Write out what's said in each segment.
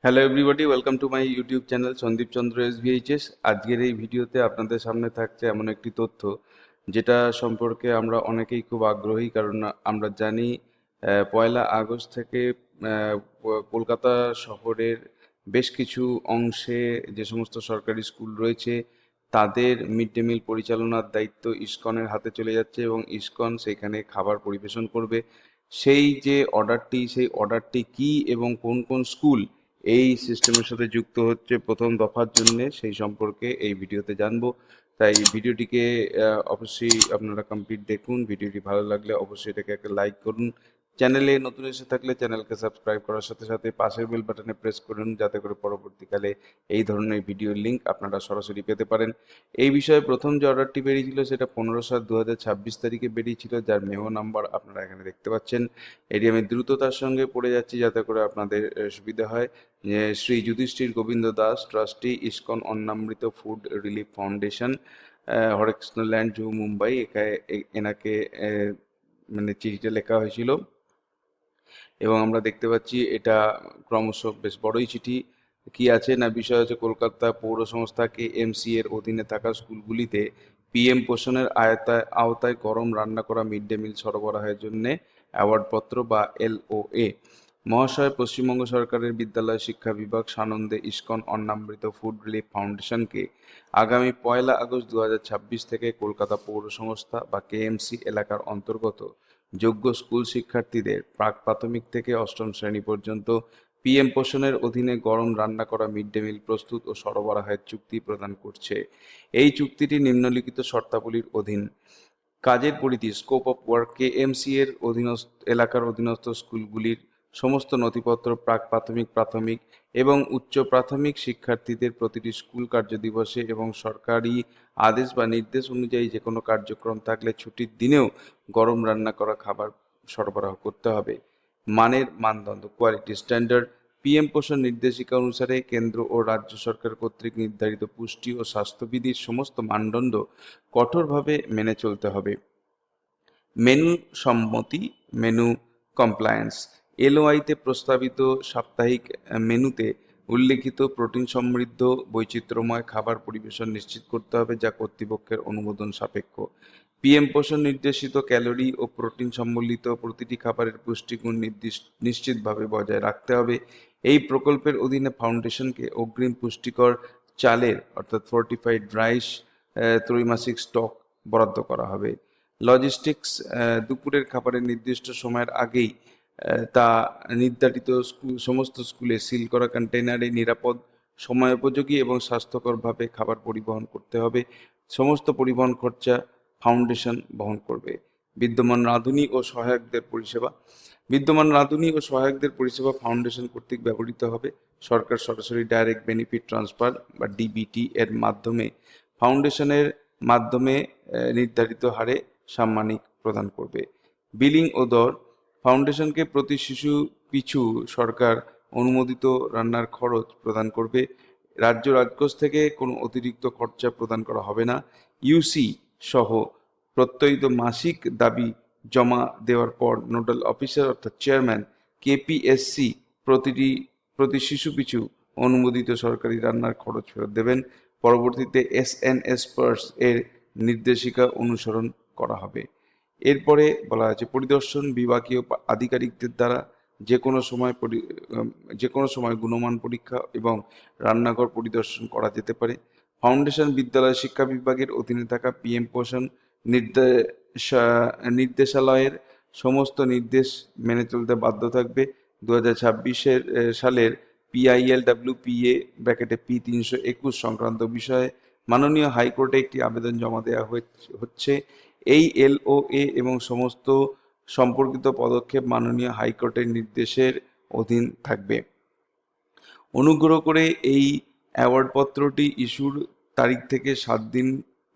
Hello everybody, welcome to my YouTube channel Sandip Chandra SVHS. আজকের এই ভিডিওতে আপনাদের সামনে থাকছে এমন একটি তথ্য যেটা সম্পর্কে আমরা অনেকেই খুব আগ্রহী, কারণ আমরা জানি পয়লা আগস্ট থেকে কলকাতা শহরের বেশ কিছু অংশে যে সমস্ত সরকারি স্কুল রয়েছে তাদের মিড ডে মিল পরিচালনার দায়িত্ব ইসকনের হাতে চলে যাচ্ছে এবং ইসকন সেখানে খাবার পরিবেশন করবে। সেই অর্ডারটি কি এবং কোন কোন স্কুল এই সিস্টেমের সাথে যুক্ত হচ্ছে প্রথম দফার জন্য, সেই সম্পর্কে এই ভিডিওতে জানবো। তাই ভিডিওটিকে অবশ্যই আপনারা কমপ্লিট দেখুন। ভিডিওটি ভালো লাগলে অবশ্যই এটাকে একটা লাইক করুন। চ্যানেলে নতুন এসে থাকলে চ্যানেলকে সাবস্ক্রাইব করার সাথে সাথে পাশের বেল বাটনে প্রেস করুন, যাতে করে পরবর্তীকালে এই ধরনের ভিডিওর লিঙ্ক আপনারা সরাসরি পেতে পারেন। এই বিষয়ে প্রথম যে অর্ডারটি বেরিয়েছিল সেটা 15/7/2026 তারিখে বেরিয়েছিল, যার মেমো নাম্বার আপনারা এখানে দেখতে পাচ্ছেন। এটি আমি দ্রুততার সঙ্গে পড়ে যাচ্ছি যাতে করে আপনাদের সুবিধা হয়। Shri Yudhishthir Govinda Das, trustee, ISKCON Annamrita food relief foundation, Hare Krishna land, Juhu, Mumbai. এনাকে মানে চিঠিটা লেখা হয়েছিল এবং আমরা দেখতে পাচ্ছি এটা ক্রমশ বেশ বড়ই চিঠি। কি আছে না, বিষয় হচ্ছে কলকাতা পৌর সংস্থা KMC এর অধীনে থাকা স্কুলগুলিতে PM পোষণের আওতায় গরম রান্না করা মিড ডে মিল সরবরাহের জন্য অ্যাওয়ার্ডপত্র বা LOA। মহাশয়, পশ্চিমবঙ্গ সরকারের বিদ্যালয় শিক্ষা বিভাগ সানন্দে ইসকন অন্নামৃত ফুড রিলিফ ফাউন্ডেশনকে আগামী 1 আগস্ট 2026 থেকে কলকাতা পৌর সংস্থা বা KMC এলাকার অন্তর্গত যোগ্য স্কুল শিক্ষার্থীদের প্রাক প্রাথমিক থেকে অষ্টম শ্রেণী পর্যন্ত PM পোষণের অধীনে গরম রান্না করা মিড ডে মিল প্রস্তুত ও সরবরাহের চুক্তি প্রদান করছে। এই চুক্তিটি নিম্নলিখিত শর্তাবলীর অধীন। কাজের পরিধি, স্কোপ অফ ওয়ার্ক: KMC এর এলাকার অধীনস্থ স্কুলগুলির সমস্ত নথিপত্র প্রাক প্রাথমিক, প্রাথমিক এবং উচ্চ প্রাথমিক শিক্ষার্থীদের প্রতিটি স্কুল কার্যদিবসে এবং সরকারি আদেশ বা নির্দেশ অনুযায়ী যে কোনো কার্যক্রম থাকলে ছুটির দিনেও গরম রান্না করা খাবার সরবরাহ করতে হবে। মানের মানদণ্ড, কোয়ালিটি স্ট্যান্ডার্ড: PM পোষণ নির্দেশিকা অনুসারে কেন্দ্র ও রাজ্য সরকার কর্তৃক নির্ধারিত পুষ্টি ও স্বাস্থ্যবিধির সমস্ত মানদণ্ড কঠোরভাবে মেনে চলতে হবে। মেনু সম্মতি, মেনু কমপ্লায়েন্স: LOI-তে প্রস্তাবিত সাপ্তাহিক মেনুতে উল্লেখিত প্রোটিন সমৃদ্ধ বৈচিত্র্যময় খাবার পরিবেশন নিশ্চিত করতে হবে, যা কর্তৃপক্ষের অনুমোদন সাপেক্ষ। PM পোষণ নির্দেশিত ক্যালোরি ও প্রোটিন সম্বলিত প্রতিটি খাবারের পুষ্টিগুণ নিশ্চিতভাবে বজায় রাখতে হবে। এই প্রকল্পের অধীনে ফাউন্ডেশনকে অগ্রিম পুষ্টিকর চালের অর্থাৎ ফর্টিফাইড রাইস ত্রৈমাসিক স্টক বরাদ্দ করা হবে। লজিস্টিক্স: দুপুরের খাবারের নির্দিষ্ট সময়ের আগেই তা নির্ধারিত সমস্ত স্কুলে সিল করা কন্টেইনারে নিরাপদ, সময়োপযোগী এবং স্বাস্থ্যকরভাবে খাবার পরিবহন করতে হবে। সমস্ত পরিবহন খরচা ফাউন্ডেশন বহন করবে। বিদ্যমান রাঁধুনি ও সহায়কদের পরিষেবা ফাউন্ডেশন কর্তৃক ব্যবহৃত হবে। সরকার সরাসরি ডাইরেক্ট বেনিফিট ট্রান্সফার বা DBT এর মাধ্যমে ফাউন্ডেশনের মাধ্যমে নির্ধারিত হারে সাম্মানিক প্রদান করবে। বিলিং ও দর: ফাউন্ডেশনকে প্রতি শিশু পিছু সরকার অনুমোদিত রান্নার খরচ প্রদান করবে। রাজ্য রাজকোষ থেকে কোনো অতিরিক্ত খরচা প্রদান করা হবে না। UC সহ প্রত্যয়িত মাসিক দাবি জমা দেওয়ার পর নোডাল অফিসার অর্থাৎ চেয়ারম্যান KPSC প্রতি শিশু পিছু অনুমোদিত সরকারি রান্নার খরচ ফেরত দেবেন। পরবর্তীতে SNS পার্স এর নির্দেশিকা অনুসরণ করা হবে। এরপরে বলা আছে পরিদর্শন: বিভাগীয় আধিকারিকদের দ্বারা যে কোনো সময় গুণমান পরীক্ষা এবং রান্নাঘর পরিদর্শন করা যেতে পারে। ফাউন্ডেশন বিদ্যালয় শিক্ষা বিভাগের অধীনে থাকা PM পোষণ নির্দেশালয়ের সমস্ত নির্দেশ মেনে চলতে বাধ্য থাকবে। 2026 সালের PILWPA P321 সংক্রান্ত বিষয়ে মাননীয় হাইকোর্টে একটি আবেদন জমা দেওয়া হচ্ছে। এই LOA এবং সমস্ত সম্পর্কিত পদক্ষেপ মাননীয় হাইকোর্টের নির্দেশের অধীন থাকবে। অনুগ্রহ করে এই অ্যাওয়ার্ডপত্রটি ইস্যুর তারিখ থেকে 7 দিন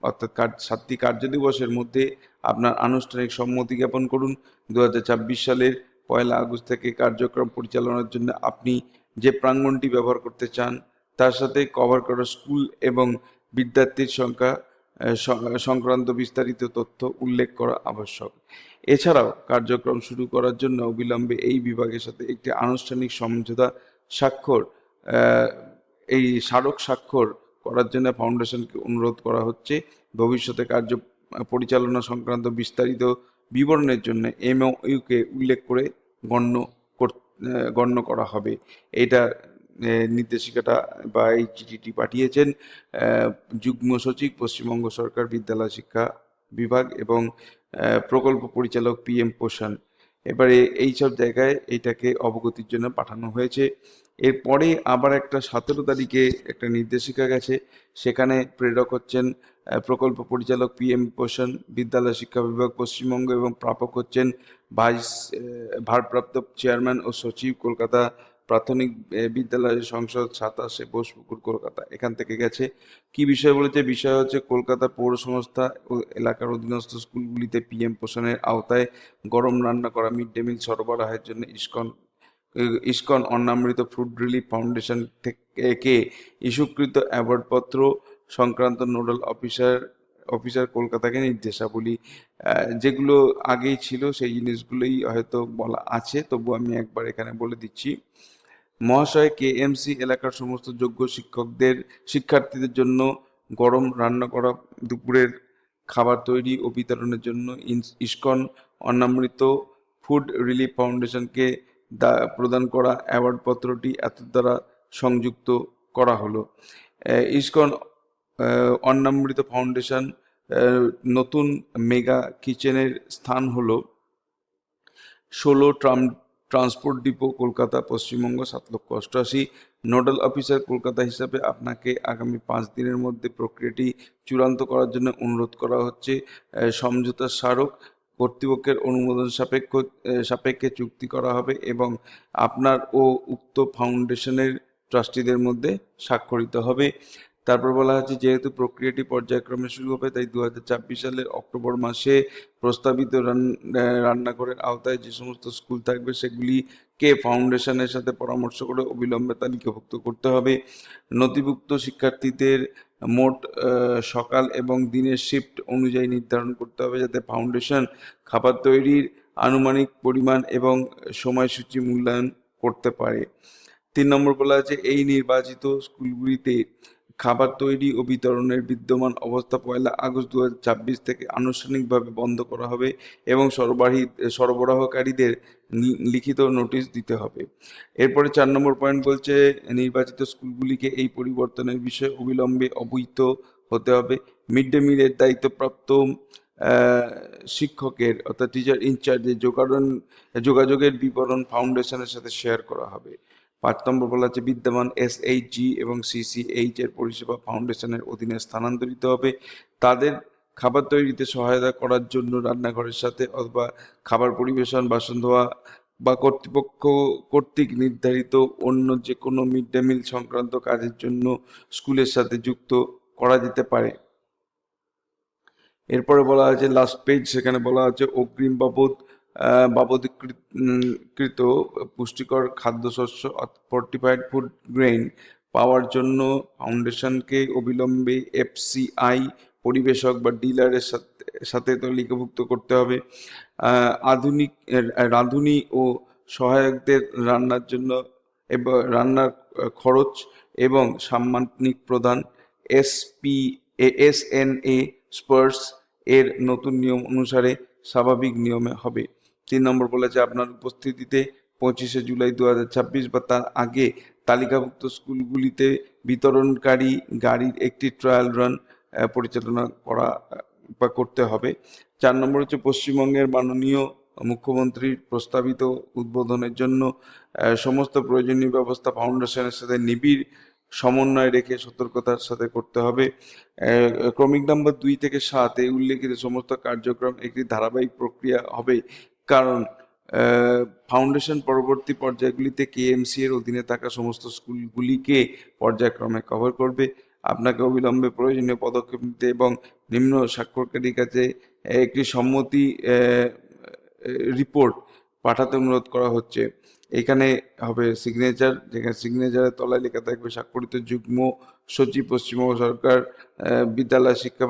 অর্থাৎ 7টি কার্যদিবসের মধ্যে আপনার আনুষ্ঠানিক সম্মতি জ্ঞাপন করুন। 2026 সালের 1 আগস্ট থেকে কার্যক্রম পরিচালনার জন্য আপনি যে প্রাঙ্গণটি ব্যবহার করতে চান তার সাথে কভার করা স্কুল এবং বিদ্যার্থীর সংখ্যা সংক্রান্ত বিস্তারিত তথ্য উল্লেখ করা আবশ্যক। এছাড়াও কার্যক্রম শুরু করার জন্য অবিলম্বে এই বিভাগের সাথে একটি আনুষ্ঠানিক সমঝোতা স্বাক্ষর আহ, এই স্মারক স্বাক্ষর করার জন্য ফাউন্ডেশনকে অনুরোধ করা হচ্ছে। ভবিষ্যতে কার্য পরিচালনা সংক্রান্ত বিস্তারিত বিবরণের জন্য এমওইউকে উল্লেখ করে গণ্য গণ্য করা হবে। এটা নির্দেশিকাটা বা এই চিঠিটি পাঠিয়েছেন যুগ্ম সচিব, পশ্চিমবঙ্গ সরকার বিদ্যালয় শিক্ষা বিভাগ এবং প্রকল্প পরিচালক PM পোষণ। এবারে এইসব জায়গায় এইটাকে অবগতির জন্য পাঠানো হয়েছে। এরপরে আবার একটা 17 তারিখে একটা নির্দেশিকা গেছে, সেখানে প্রেরক হচ্ছেন প্রকল্প পরিচালক PM পোষণ, বিদ্যালয় শিক্ষা বিভাগ পশ্চিমবঙ্গ, এবং প্রাপক হচ্ছেন ভারপ্রাপ্ত চেয়ারম্যান ও সচিব, কলকাতা প্রাথমিক বিদ্যালয় সংসদ, 27 বোসপুকুর, কলকাতা। এখান থেকে গেছে। কি বিষয় বলেছে? বিষয় হচ্ছে কলকাতা পৌর সংস্থা ও এলাকার অধীনস্থ স্কুলগুলিতে PM পোষণের আওতায় গরম রান্না করা মিড ডে মিল সরবরাহের জন্য ISKCON Annamrita food relief foundation থেকে ইস্যুকৃত অ্যাওয়ার্ডপত্র সংক্রান্ত নোডাল অফিসার কলকাতাকে নির্দেশাবলী, যেগুলো আগেই ছিল সেই জিনিসগুলোই হয়তো বলা আছে, তবু আমি একবার এখানে বলে দিচ্ছি। মহাশয়, KMC এলাকার সমস্ত যোগ্য শিক্ষার্থীদের জন্য গরম রান্না করা দুপুরের খাবার তৈরি ও বিতরণের জন্য ইসকন অন্নামৃত ফুড রিলিফ ফাউন্ডেশনকে প্রদান করা অ্যাওয়ার্ডপত্রটি এত দ্বারা সংযুক্ত করা হলো। ইসকন অন্নামৃত ফাউন্ডেশন নতুন মেগা কিচেনের স্থান হলো 16 transport depot, Kolkata, Paschimbanga, 7,88,000। Nodal officer Kolkata হিসাবে আপনাকে আগামী 5 দিনের মধ্যে প্রক্রিয়াটি চূড়ান্ত করার জন্য অনুরোধ করা হচ্ছে। সমঝোতা স্মারক কর্তৃপক্ষের অনুমোদন সাপেক্ষে চুক্তি করা হবে এবং আপনার ও উক্ত ফাউন্ডেশনের ট্রাস্টিদের মধ্যে স্বাক্ষরিত হবে। তারপর বলা হচ্ছে, যেহেতু প্রক্রিয়াটি পর্যায়ক্রমে শুরু হবে, তাই 2024 সালের অক্টোবর মাসে প্রস্তাবিত রান্নাঘরের আওতায় যে সমস্ত স্কুল থাকবে সেগুলিকে ফাউন্ডেশনের সাথে পরামর্শ করে অবিলম্বে তালিকাভুক্ত করতে হবে। নথিভুক্ত শিক্ষার্থীদের মোট সকাল এবং দিনের শিফট অনুযায়ী নির্ধারণ করতে হবে, যাতে ফাউন্ডেশন খাবার তৈরির আনুমানিক পরিমাণ এবং সময়সূচি মূল্যায়ন করতে পারে। 3 নম্বর বলা আছে, এই নির্বাচিত স্কুলগুলিতে খাবার তৈরি ও বিতরণের বিদ্যমান অবস্থা 1 আগস্ট 2024 থেকে আনুষ্ঠানিকভাবে বন্ধ করা হবে এবং সরবরাহকারীদের লিখিত নোটিশ দিতে হবে। এরপরে 4 নম্বর পয়েন্ট বলছে, নির্বাচিত স্কুলগুলিকে এই পরিবর্তনের বিষয়ে অবিলম্বে অবহিত হতে হবে। মিড ডে মিলের দায়িত্বপ্রাপ্ত শিক্ষকের অর্থাৎ টিচার ইনচার্জের যোগাযোগের বিবরণ ফাউন্ডেশনের সাথে শেয়ার করা হবে। 5 নম্বর বলা আছে, বিদ্যমান SHG এবং CCH এর পরিষেবা ফাউন্ডেশনের অধীনে স্থানান্তরিত হবে। তাদের খাবার তৈরিতে সহায়তা করার জন্য রান্নাঘরের সাথে অথবা খাবার পরিবেশন, বাসন ধোয়া বা কর্তৃপক্ষ কর্তৃক নির্ধারিত অন্য যে কোনো মিড ডে মিল সংক্রান্ত কাজের জন্য স্কুলের সাথে যুক্ত করা যেতে পারে। এরপরে বলা আছে লাস্ট পেজ, সেখানে বলা আছে অগ্রিম বাবদকৃত পুষ্টিকর খাদ্যশস্য ফর্টিফাইড ফুড গ্রেইন পাওয়ার জন্য ফাউন্ডেশনকে অবিলম্বে FCI পরিবেশক বা ডিলারের সাথে তালিকাভুক্ত করতে হবে। রাঁধুনি ও সহায়কদের রান্নার জন্য এবং রান্নার খরচ এবং সাম্মানিক প্রদান SNA স্পার্স এর নতুন নিয়ম অনুসারে স্বাভাবিক নিয়মে হবে। 3 নম্বর বলেছে, আপনার উপস্থিতিতে 25 জুলাই 2026 বা তার আগে তালিকাভুক্ত স্কুলগুলিতে বিতরণকারী গাড়ির একটি ট্রায়াল রান পরিচালনা করা বা করতে হবে। 4 নম্বর হচ্ছে, পশ্চিমবঙ্গের মাননীয় মুখ্যমন্ত্রীর প্রস্তাবিত উদ্বোধনের জন্য সমস্ত প্রয়োজনীয় ব্যবস্থা ফাউন্ডেশনের সাথে নিবিড় সমন্বয় রেখে সতর্কতার সাথে করতে হবে। ক্রমিক নাম্বার 2 থেকে 7 উল্লেখিত সমস্ত কার্যক্রম একটি ধারাবাহিক প্রক্রিয়া হবে, কারণ ফাউন্ডেশন পরবর্তী পর্যায়গুলিতে KMC এর অধীনে থাকা সমস্ত স্কুলগুলিকে পর্যায়ক্রমে কভার করবে। আপনাকে অবিলম্বে প্রয়োজনীয় পদক্ষেপ নিতে এবং নিম্ন স্বাক্ষরকারীর কাছে একটি সম্মতি রিপোর্ট পাঠাতে অনুরোধ করা হচ্ছে। এখানে হবে সিগনেচার, যেখানে সিগনেচারের তলায় লেখা থাকবে স্বাক্ষরিত যুগ্ম সচিব, পশ্চিমবঙ্গ সরকার বিদ্যালয় শিক্ষা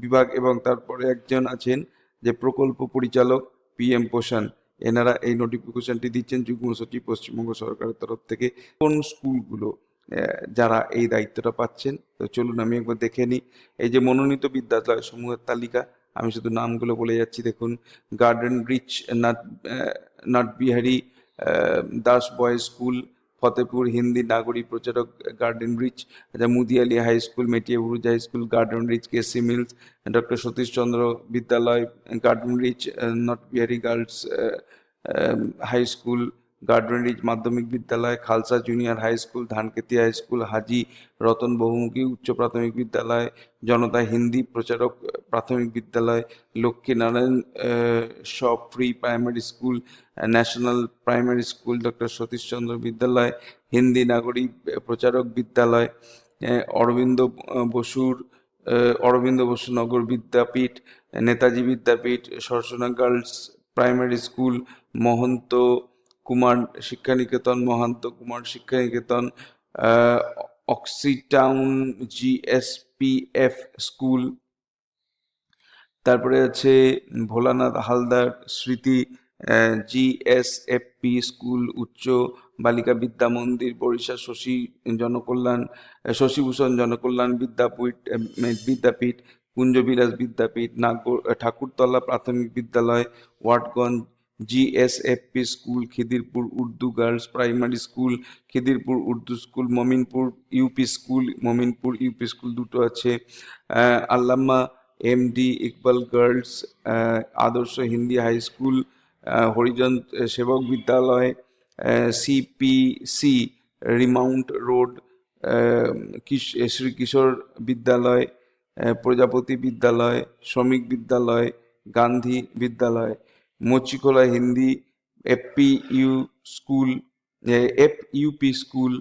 বিভাগ, এবং তারপরে একজন আছেন যে প্রকল্প পরিচালক PM পোষণ। এনারা এই নোটিফিকেশনটি দিচ্ছেন যুগ্ম সচিব পশ্চিমবঙ্গ সরকারের তরফ থেকে। কোন স্কুলগুলো যারা এই দায়িত্বটা পাচ্ছেন, তো চলুন আমি একবার দেখে নিই। এই যে মনোনীত বিদ্যালয় সমূহের তালিকা, আমি শুধু নামগুলো বলে যাচ্ছি। দেখুন, garden reach Natabihari Das boys school, Fatepur Hindi Nagarik Pracharak garden reach, Mudiali high school, Metia Buruj high school garden reach, KC mills, doctor Satish Chandra Vidyalaya garden reach, Natabihari girls high school, garden reach Madhyamik Vidyalaya, Khalsa junior high school, Dhanketi high school, Haji Ratan Bahumukhi Uchcha Prathamik Vidyalaya, Janata Hindi Pracharak Prathamik Vidyalaya, Lakshminarayan Shaw pre primary school, national primary school, doctor Satish Chandra Vidyalaya, Hindi Nagarik Pracharak Vidyalaya, Aurobindo Aurobindo Basu Nagar Vidyapith, Netaji Vidyapith, Sarsuna girls primary school, Mahanta Kumar Shikshaniketan, Mahanta Kumar Shikshaniketan, Oxytown GSPF school, তারপরে আছে ভোলানাথ হালদার স্মৃতি GSFP school, উচ্চ বালিকা বিদ্যা মন্দির, বরিশা শশীভূষণ জনকল্যাণ বিদ্যাপীঠ, কুঞ্জবিলাস বিদ্যাপীঠ, ঠাকুরতলা প্রাথমিক বিদ্যালয়, Watgunge GSFP school, Khidirpur Urdu girls primary school, Khidirpur Urdu school, Mominpur UP school দুটো আছে, আল্লামা এমডি ইকবাল গার্লস আদর্শ Hindi high school, Harijan Sevak Vidyalaya, CPC remount road, Shri Kishore Vidyalaya, Prajapati Vidyalaya, Shramik Vidyalaya, Gandhi Vidyalaya, Muchikhola Hindi FPU school, FUP school,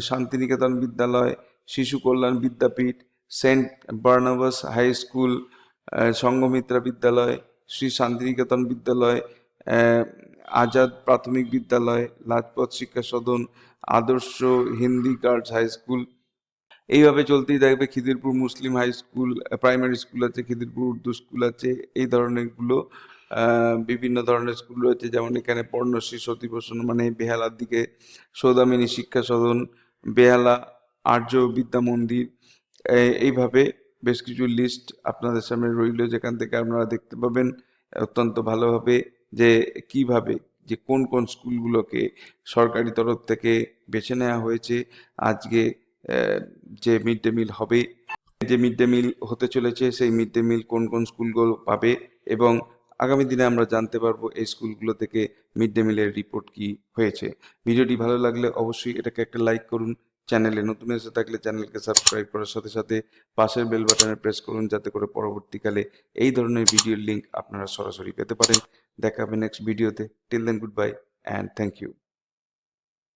Shantiniketan Vidyalaya, Shishu Kalyan Vidyapith, saint Barnabas high school, Sanghamitra Vidyalaya, Shri Santiniketan বিদ্যালয়, আজাদ প্রাথমিক বিদ্যালয়, লাজপত শিক্ষা সদন, আদর্শ হিন্দি গার্লস হাই স্কুল। এইভাবে চলতেই থাকবে। Khidirpur Muslim high school primary school আছে, খিদিরপুর উর্দু স্কুল আছে, এই ধরনেরগুলো বিভিন্ন ধরনের স্কুল রয়েছে। যেমন এখানে পর্ণশ্রী সতীপ্রসন্ন মানে বেহালার দিকে, সৌদামিনী শিক্ষা সদন, বেহালা আর্য বিদ্যা মন্দির, এইভাবে বেশ কিছু লিস্ট আপনাদের সামনে রইল, যেখান থেকে আপনারা দেখতে পাবেন অত্যন্ত ভালোভাবে যে কিভাবে যে কোন কোন স্কুলগুলোকে সরকারি তরফ থেকে বেছে নেওয়া হয়েছে। আজকে যে মিড ডে মিল হবে, যে মিড ডে মিল হতে চলেছে, সেই মিড ডে মিল কোন কোন স্কুলগুলো পাবে, এবং আগামী দিনে আমরা জানতে পারবো এই স্কুলগুলো থেকে মিড ডে মিলের রিপোর্ট কি হয়েছে। ভিডিওটি ভালো লাগলে অবশ্যই এটাকে একটা লাইক করুন। চ্যানেলে নতুন এসে থাকলে চ্যানেলকে সাবস্ক্রাইব করার সাথে সাথে পাশের বেল বাটনে প্রেস করুন, যাতে করে পরবর্তীকালে এই ধরনের ভিডিওর লিঙ্ক আপনারা সরাসরি পেতে পারেন। দেখা হবে নেক্সট ভিডিওতে। Till then, good bye and thank you.